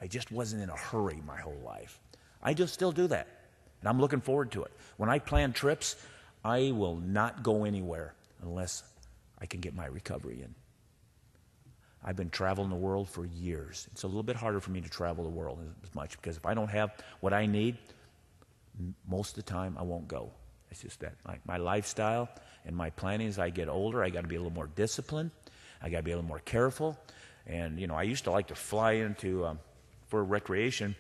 I just wasn't in a hurry my whole life. I just still do that, and I'm looking forward to it. When I plan trips, I will not go anywhere unless I can get my recovery in. I've been traveling the world for years. It's a little bit harder for me to travel the world as much because if I don't have what I need, most of the time I won't go. It's just that my lifestyle and my planning as I get older, I got to be a little more disciplined. I got to be a little more careful. And, I used to like to fly into, for recreation,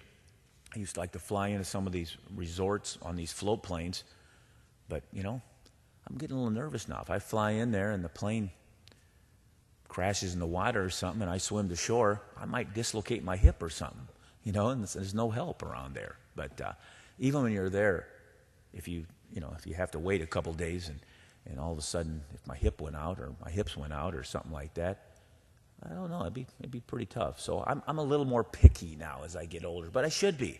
I used to like to fly into some of these resorts on these float planes. But, I'm getting a little nervous now. If I fly in there and the plane crashes in the water or something and I swim to shore, I might dislocate my hip or something, and there's no help around there. But even when you're there, if you have to wait a couple days and all of a sudden if my hip went out or my hips went out or something like that, I don't know, it'd be pretty tough. So I'm a little more picky now as I get older, but I should be.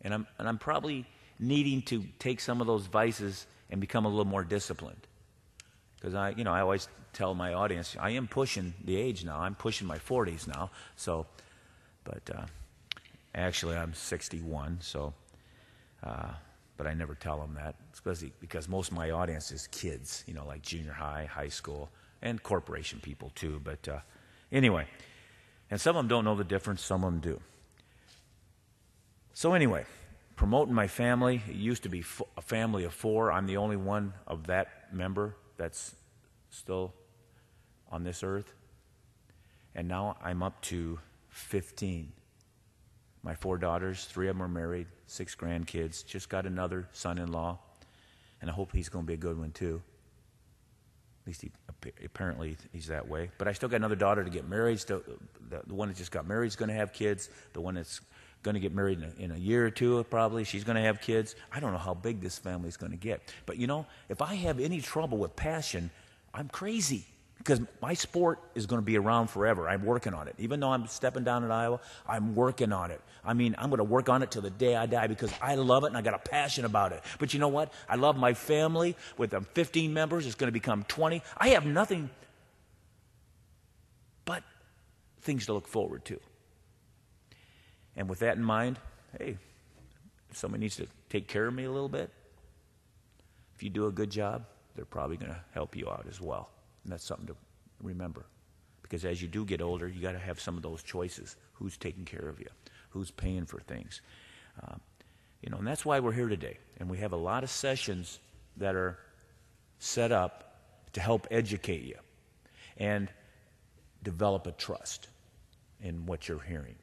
And I'm probably needing to take some of those vices and become a little more disciplined. Because I always tell my audience, I am pushing the age now. I'm pushing my 40s now. So, but actually I'm 61. So, but I never tell them that, especially because most of my audience is kids, like junior high, high school, and corporation people too. But anyway, and some of them don't know the difference. Some of them do. So anyway, promoting my family. It used to be a family of 4. I'm the only one of that member that's still on this earth. And now I'm up to 15. My 4 daughters, 3 of them are married, 6 grandkids, just got another son-in-law, and I hope he's going to be a good one too. At least apparently he's that way. But I still got another daughter to get married. Still, the one that just got married is going to have kids. The one that's going to get married in a year or two, probably, she's going to have kids. I don't know how big this family is going to get. But if I have any trouble with passion, I'm crazy. Because my sport is going to be around forever. I'm working on it. Even though I'm stepping down in Iowa, I'm working on it. I mean, I'm going to work on it till the day I die because I love it and I got a passion about it. But you know what? I love my family. With 15 members, it's going to become 20. I have nothing but things to look forward to. And with that in mind, hey, if somebody needs to take care of me a little bit, if you do a good job, they're probably going to help you out as well. And that's something to remember. Because as you do get older, you got to have some of those choices. Who's taking care of you? Who's paying for things? And that's why we're here today. And we have a lot of sessions that are set up to help educate you and develop a trust in what you're hearing.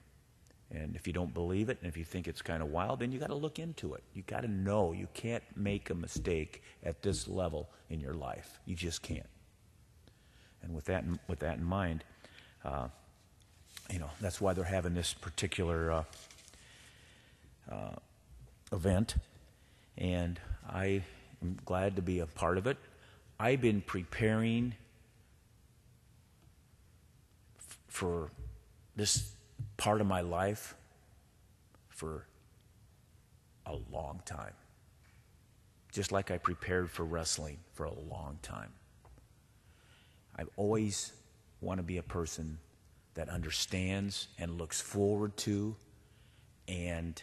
And if you don't believe it, and if you think it's kind of wild, then you got to look into it. You got to know you can't make a mistake at this level in your life. You just can't. And with that in mind, that's why they're having this particular event, and I am glad to be a part of it. I've been preparing for this part of my life for a long time, just like I prepared for wrestling for a long time. I always want to be a person that understands and looks forward to and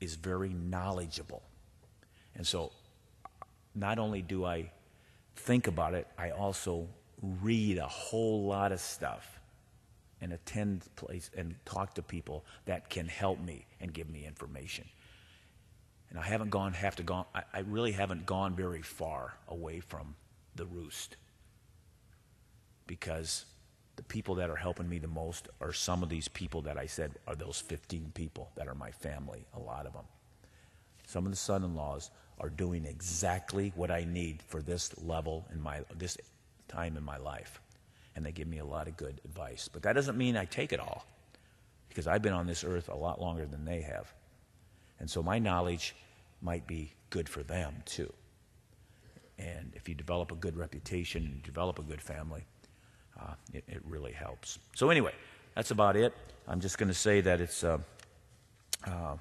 is very knowledgeable. And so not only do I think about it, I also read a whole lot of stuff and attend place and talk to people that can help me and give me information. And I really haven't gone very far away from the roost. Because the people that are helping me the most are some of these people that I said are those 15 people that are my family, a lot of them. Some of the son-in-laws are doing exactly what I need for this level this time in my life. And they give me a lot of good advice. But that doesn't mean I take it all, because I've been on this earth a lot longer than they have. And so my knowledge might be good for them too. And if you develop a good reputation and develop a good family, it really helps. So anyway, that's about it. I'm just going to say that it's. I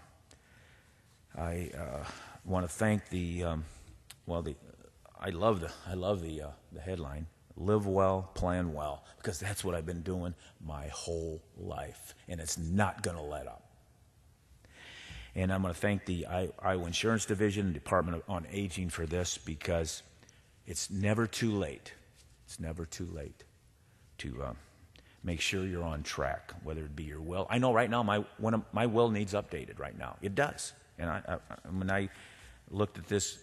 want to thank I love the headline. live well, plan well, because that's what I've been doing my whole life, and it's not going to let up. And I'm going to thank the Iowa Insurance Division, Department on Aging for this, because it's never too late. It's never too late to make sure you're on track, whether it be your will. I know right now my will needs updated right now. It does. And when I looked at this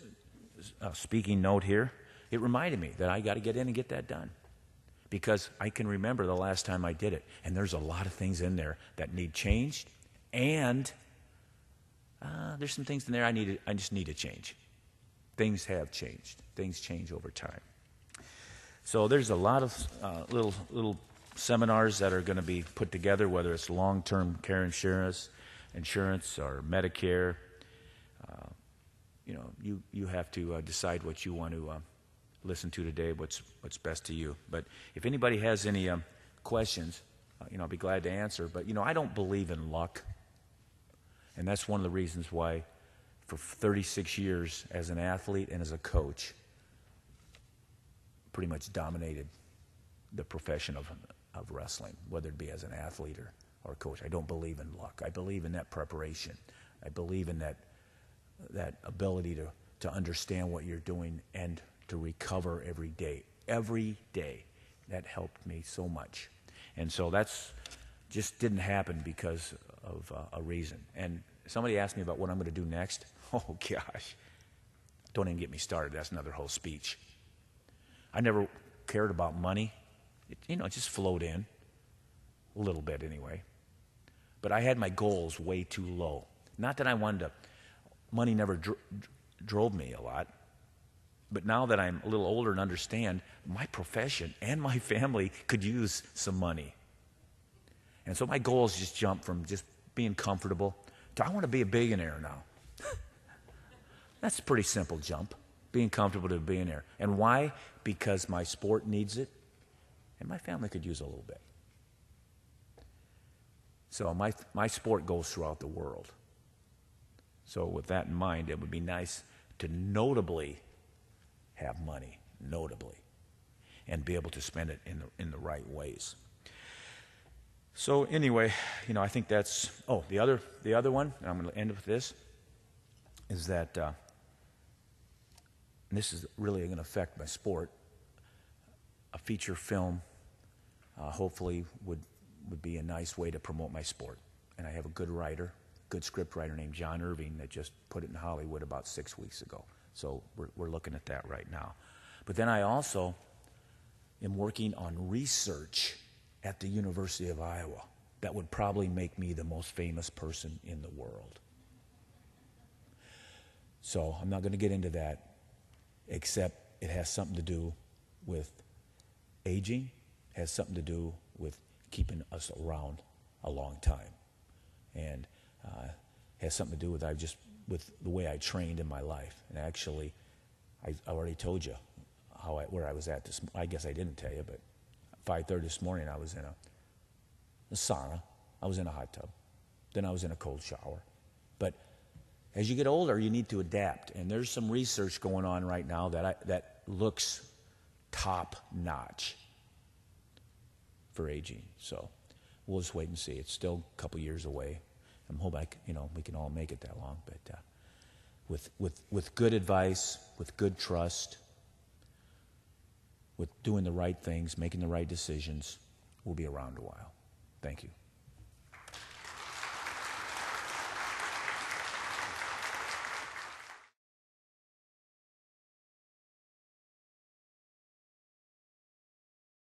speaking note here, it reminded me that I got to get in and get that done, because I can remember the last time I did it, and there's a lot of things in there that need changed, and there's some things in there I just need to change. Things have changed. Things change over time. So there's a lot of little seminars that are going to be put together, whether it's long-term care insurance or Medicare. You have to decide what you want to listen to today, what's best to you. But if anybody has any questions, I'll be glad to answer. But I don't believe in luck, and that's one of the reasons why, for 36 years as an athlete and as a coach, pretty much dominated the profession of wrestling, whether it be as an athlete or coach. I don't believe in luck. I believe in that preparation. I believe in that ability to understand what you're doing and to recover every day. Every day. That helped me so much. And so that's just didn't happen because of a reason. And somebody asked me about what I'm going to do next. Oh, gosh. Don't even get me started. That's another whole speech. I never cared about money. It just flowed in. A little bit anyway. But I had my goals way too low. Not that I wanted to. Money never drove me a lot. But now that I'm a little older and understand, my profession and my family could use some money. And so my goals just jumped from just being comfortable to I want to be a billionaire now. That's a pretty simple jump, being comfortable to a billionaire. And why? Because my sport needs it, and my family could use a little bit. So my sport goes throughout the world. So with that in mind, it would be nice to notably have money, and be able to spend it in the right ways. So anyway, I think that's, the other one, and I'm going to end with this, is that, and this is really going to affect my sport, a feature film hopefully would be a nice way to promote my sport. And I have a good script writer named John Irving that just put it in Hollywood about 6 weeks ago. So we're looking at that right now. But then I also am working on research at the University of Iowa that would probably make me the most famous person in the world. So I'm not going to get into that, except it has something to do with aging, has something to do with keeping us around a long time, and has something to do with with the way I trained in my life. And actually, I already told you where I was at this. I guess I didn't tell you, but 5:30 this morning I was in a sauna. I was in a hot tub. Then I was in a cold shower. But as you get older, you need to adapt. And there's some research going on right now that looks top notch for aging. So we'll just wait and see. It's still a couple years away. I'm hoping we can all make it that long. But with good advice, with good trust, with doing the right things, making the right decisions, we'll be around a while. Thank you.